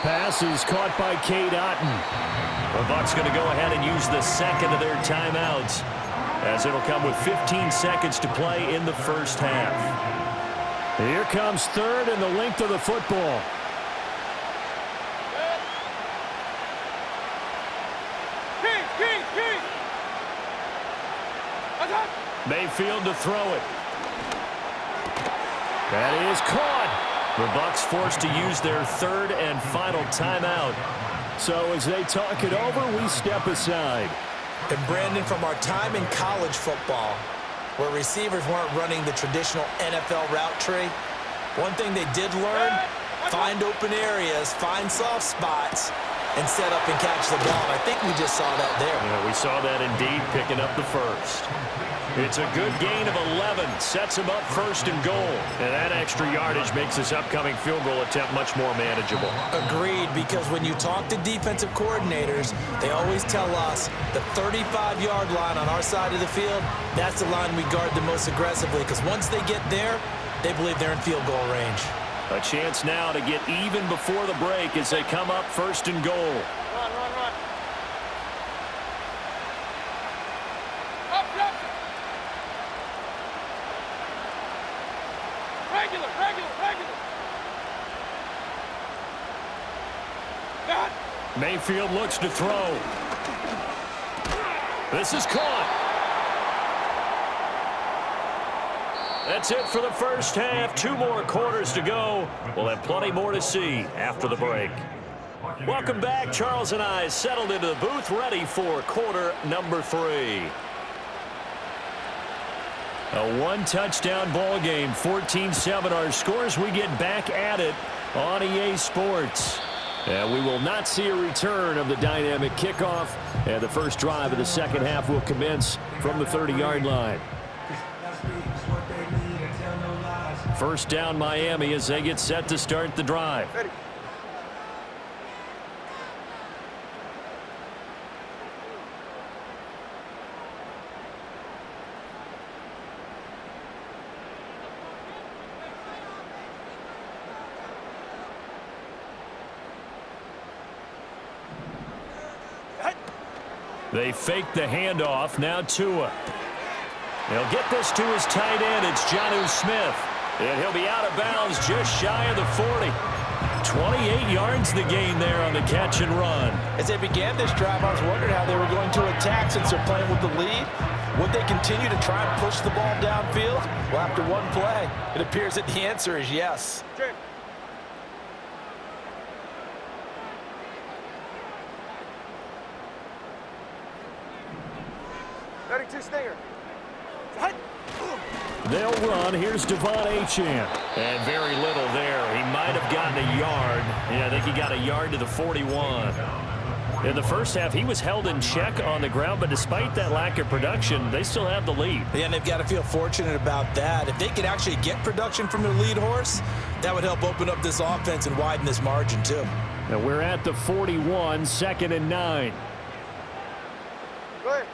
pass is caught by Cade Otton. The Bucs going to go ahead and use the second of their timeouts, as it'll come with 15 seconds to play in the first half. Here comes third and the length of the football. Mayfield to throw it. That is caught. The Bucs forced to use their third and final timeout. So as they talk it over, we step aside. And Brandon, from our time in college football, where receivers weren't running the traditional NFL route tree, one thing they did learn, find open areas, find soft spots, and set up and catch the ball. I think we just saw that there. Yeah, we saw that indeed, picking up the first. It's a good gain of 11. Sets him up first and goal. And that extra yardage makes this upcoming field goal attempt much more manageable. Agreed, because when you talk to defensive coordinators, they always tell us the 35-yard line on our side of the field, that's the line we guard the most aggressively, because once they get there, they believe they're in field goal range. A chance now to get even before the break as they come up first and goal. Run. Up. Regular. Got. Mayfield looks to throw. This is caught. That's it for the first half. 2 more quarters to go. We'll have plenty more to see after the break. Welcome back. Charles and I settled into the booth, ready for quarter number 3. A one-touchdown ball game, 14-7 our scores. We get back at it on EA Sports. And we will not see a return of the dynamic kickoff. And the first drive of the second half will commence from the 30-yard line. First down Miami as they get set to start the drive. Ready. They fake the handoff. Now Tua. They'll get this to his tight end. It's Jonnu Smith. And he'll be out of bounds just shy of the 40. 28 yards the gain there on the catch and run. As they began this drive, I was wondering how they were going to attack since they're playing with the lead. Would they continue to try and push the ball downfield? Well, after one play, it appears that the answer is yes. Jim. Ready to stinger. They'll run. Here's Devon Achane. And very little there. He might have gotten a yard. Yeah, I think he got a yard to the 41. In the first half, he was held in check on the ground, but despite that lack of production, they still have the lead. Yeah, and they've got to feel fortunate about that. If they could actually get production from their lead horse, that would help open up this offense and widen this margin, too. Now we're at the 41, 2nd and 9. Go ahead.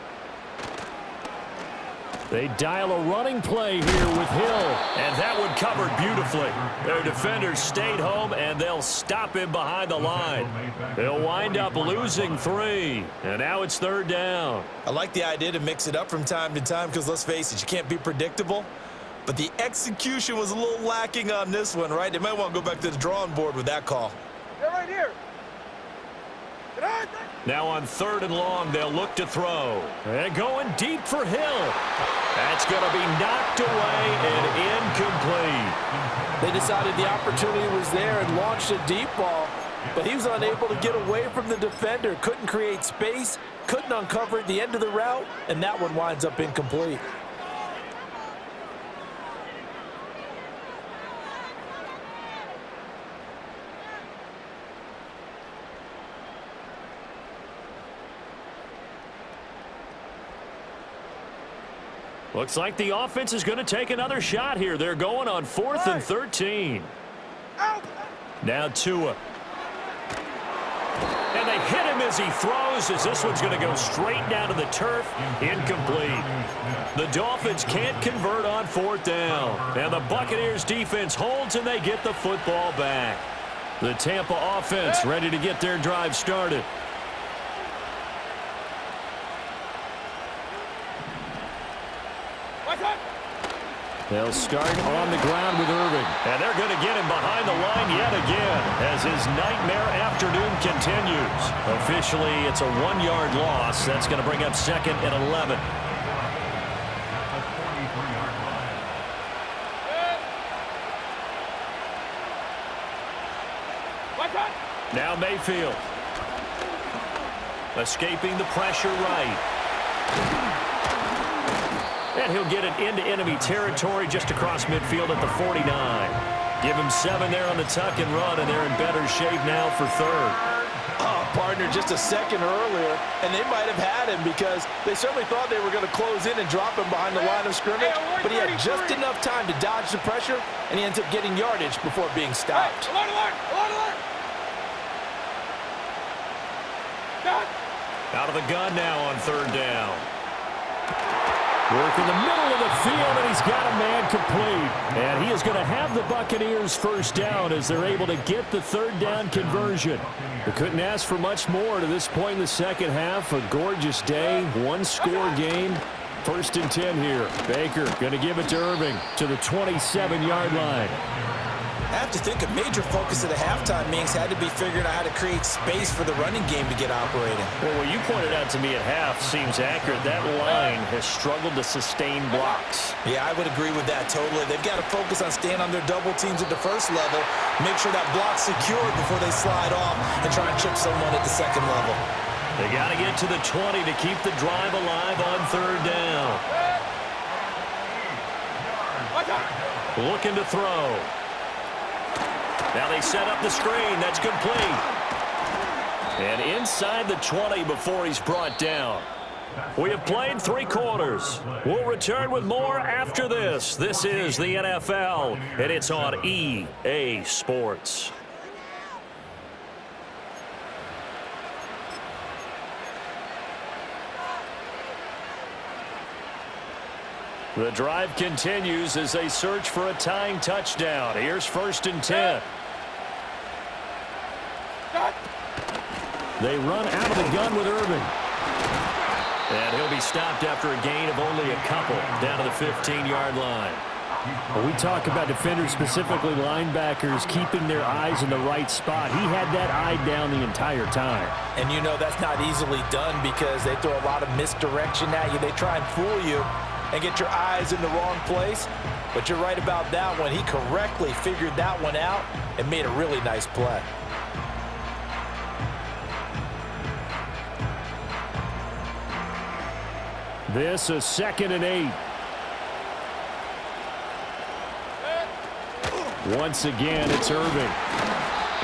They dial a running play here with Hill. And that one covered beautifully. Their defenders stayed home, and they'll stop him behind the line. They'll wind up losing 3. And now it's 3rd down. I like the idea to mix it up from time to time because, let's face it, you can't be predictable. But the execution was a little lacking on this one, right? They might want to go back to the drawing board with that call. They're right here. Now on 3rd and long, they'll look to throw. And going deep for Hill. That's going to be knocked away and incomplete. They decided the opportunity was there and launched a deep ball, but he was unable to get away from the defender. Couldn't create space, couldn't uncover at the end of the route, and that one winds up incomplete. Looks like the offense is going to take another shot here. They're going on 4th and 13. Out. Now Tua. And they hit him as he throws, as this one's going to go straight down to the turf. Incomplete. The Dolphins can't convert on 4th down. And the Buccaneers defense holds, and they get the football back. The Tampa offense ready to get their drive started. They'll start on the ground with Irving. And they're going to get him behind the line yet again as his nightmare afternoon continues. Officially, it's a 1-yard loss. That's going to bring up 2nd and 11. Now Mayfield. Escaping the pressure right. And he'll get it into enemy territory just across midfield at the 49. Give him 7 there on the tuck and run, and they're in better shape now for 3rd. Oh, partner, just a second earlier, and they might have had him because they certainly thought they were going to close in and drop him behind the line of scrimmage, but he had just enough time to dodge the pressure, and he ends up getting yardage before being stopped. Out of the gun now on 3rd down. Work in the middle of the field, and he's got a man complete. And he is going to have the Buccaneers 1st down as they're able to get the 3rd down conversion. They couldn't ask for much more to this point in the second half. A gorgeous day, 1-score game. 1st and 10 here. Baker going to give it to Irving to the 27-yard line. I have to think a major focus of the halftime meetings had to be figuring out how to create space for the running game to get operating. Well, what you pointed out to me at half seems accurate. That line has struggled to sustain blocks. Yeah, I would agree with that totally. They've got to focus on staying on their double teams at the 1st level, make sure that block's secured before they slide off and try and chip someone at the 2nd level. They got to get to the 20 to keep the drive alive on 3rd down. Looking to throw. Now they set up the screen. That's complete. And inside the 20 before he's brought down. We have played 3 quarters. We'll return with more after this. This is the NFL, and it's on EA Sports. The drive continues as they search for a tying touchdown. Here's 1st and 10. They run out of the gun with Irving. And he'll be stopped after a gain of only a couple down to the 15-yard line. When we talk about defenders, specifically linebackers, keeping their eyes in the right spot, he had that eye down the entire time. And you know that's not easily done because they throw a lot of misdirection at you. They try and fool you and get your eyes in the wrong place. But you're right about that one. He correctly figured that one out and made a really nice play. This is 2nd and 8. Once again, it's Irving.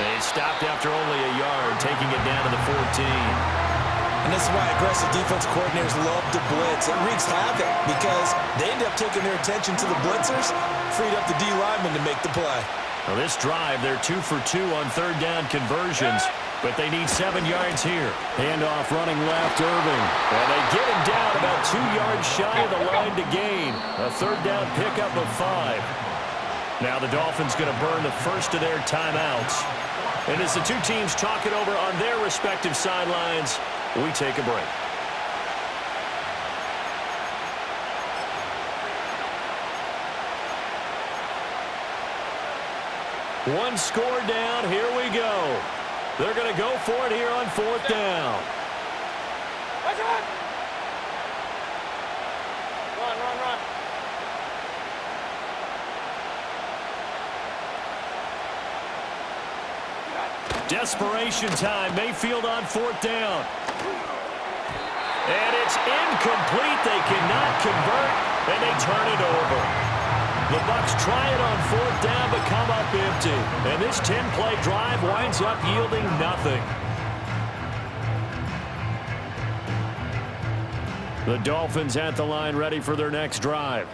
And he stopped after only a yard, taking it down to the 14. And this is why aggressive defense coordinators love to blitz. It wreaks havoc because they end up taking their attention to the blitzers, freed up the D lineman to make the play. Well, this drive, they're 2 for 2 on 3rd down conversions, but they need 7 yards here. Handoff running left, Irving. And they get him down about 2 yards shy of the line to gain. A 3rd down pickup of 5. Now the Dolphins going to burn the first of their timeouts. And as the two teams talk it over on their respective sidelines, we take a break. One score down. Here we go. They're going to go for it here on 4th down. Run. Desperation time. Mayfield on 4th down. And it's incomplete. They cannot convert, and they turn it over. The Bucs try it on 4th down, but come up empty. And this 10-play drive winds up yielding nothing. The Dolphins at the line ready for their next drive.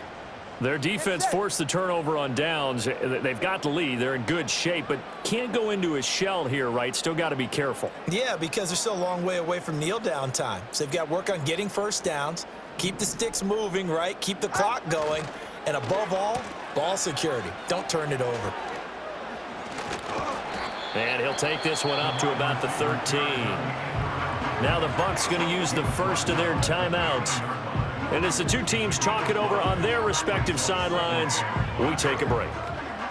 Their defense forced the turnover on downs. They've got the lead. They're in good shape, but can't go into a shell here, right? Still got to be careful. Yeah, because they're still a long way away from kneel down time. So they've got to work on getting 1st downs, keep the sticks moving, right? Keep the clock going. And above all, ball security. Don't turn it over. And he'll take this one up to about the 13. Now the Bucs going to use the first of their timeouts. And as the two teams talk it over on their respective sidelines, we take a break.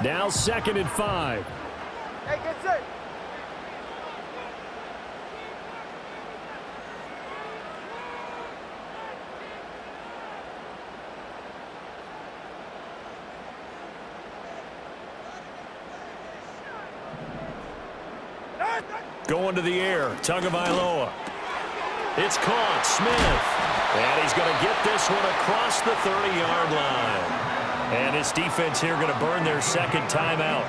Now 2nd and 5. Hey, get set. Going to the air, Tagovailoa. It's caught, Smith. And he's going to get this one across the 30-yard line. And his defense here going to burn their second timeout.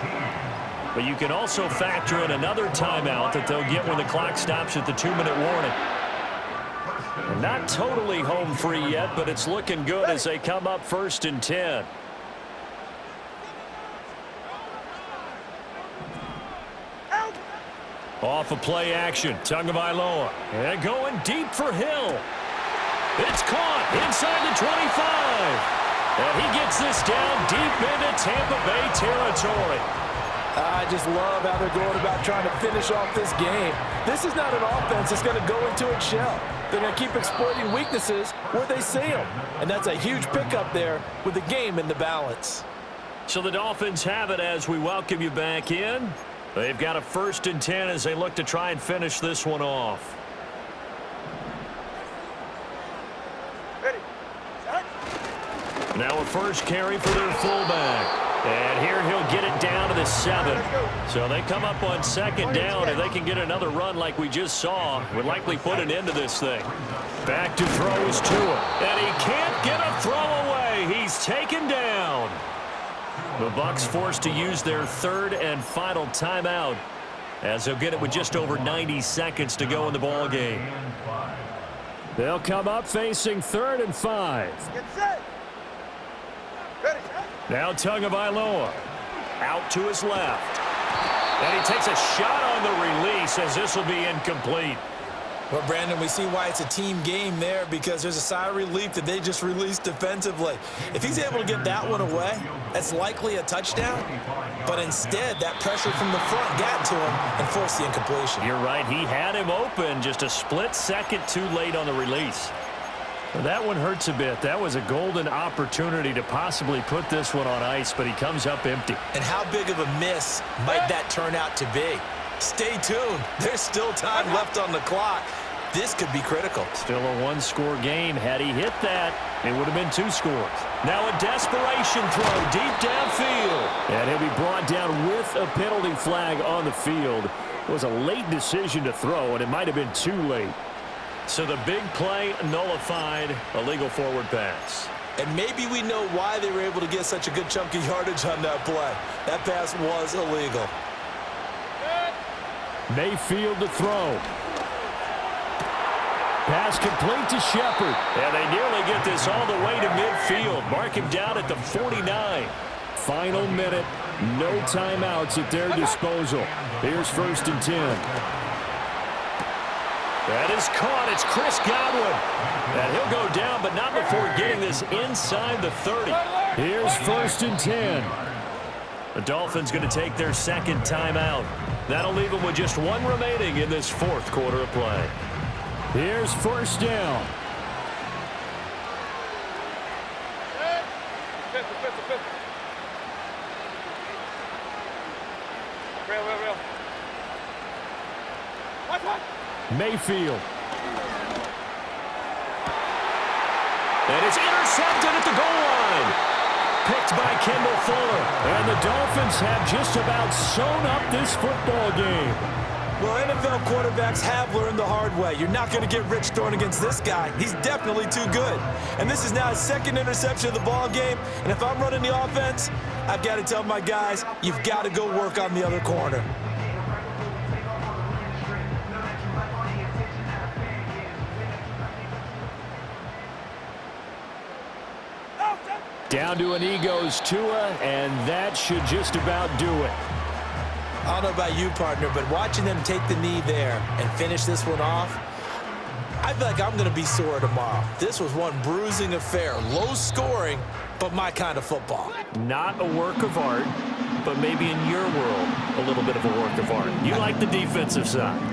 But you can also factor in another timeout that they'll get when the clock stops at the 2-minute warning. And not totally home free yet, but it's looking good as they come up 1st and 10. Off of play action, Tagovailoa. And going deep for Hill. It's caught inside the 25. And he gets this down deep into Tampa Bay territory. I just love how they're going about trying to finish off this game. This is not an offense that's going to go into its shell. They're going to keep exploiting weaknesses where they see them. And that's a huge pickup there with the game in the balance. So the Dolphins have it as we welcome you back in. They've got a 1st and 10 as they look to try and finish this one off. Ready. Set. Now a first carry for their fullback. And here he'll get it down to the 7. So they come up on 2nd down, and they can get another run like we just saw. Would likely put an end to this thing. Back to throw is Tua. And he can't get a throw away. He's taken down. The Bucs forced to use their 3rd and final timeout as they'll get it with just over 90 seconds to go in the ball game. They'll come up facing 3rd and 5. Get set. Ready. Now Tagovailoa. Out to his left. And he takes a shot on the release as this will be incomplete. Well, Brandon, we see why it's a team game there because there's a sigh of relief that they just released defensively. If he's able to get that one away, that's likely a touchdown. But instead, that pressure from the front got to him and forced the incompletion. You're right. He had him open just a split second too late on the release. Well, that one hurts a bit. That was a golden opportunity to possibly put this one on ice, but he comes up empty. And how big of a miss might that turn out to be? Stay tuned. There's still time left on the clock. This could be critical. Still a one-score game. Had he hit that, it would have been 2 scores. Now a desperation throw deep downfield. And he'll be brought down with a penalty flag on the field. It was a late decision to throw, and it might have been too late. So the big play nullified, a legal forward pass. And maybe we know why they were able to get such a good chunk of yardage on that play. That pass was illegal. Mayfield to throw. Pass complete to Shepard. And they nearly get this all the way to midfield. Mark him down at the 49. Final minute. No timeouts at their disposal. Here's 1st and 10. That is caught. It's Chris Godwin. And he'll go down, but not before getting this inside the 30. Here's 1st and 10. The Dolphins going to take their 2nd timeout. That'll leave them with just 1 remaining in this 4th quarter of play. Here's 1st down. Real. What? Mayfield. And it's intercepted at the goal line. Picked by Kendall Fuller. And the Dolphins have just about sewn up this football game. Well, NFL quarterbacks have learned the hard way. You're not going to get rich throwing against this guy. He's definitely too good. And this is now his 2nd interception of the ball game. And if I'm running the offense, I've got to tell my guys, you've got to go work on the other corner. Down to an knee goes Tua, and that should just about do it. I don't know about you, partner, but watching them take the knee there and finish this one off, I feel like I'm going to be sore tomorrow. This was one bruising affair. Low scoring, but my kind of football. Not a work of art, but maybe in your world, a little bit of a work of art. You like the defensive side.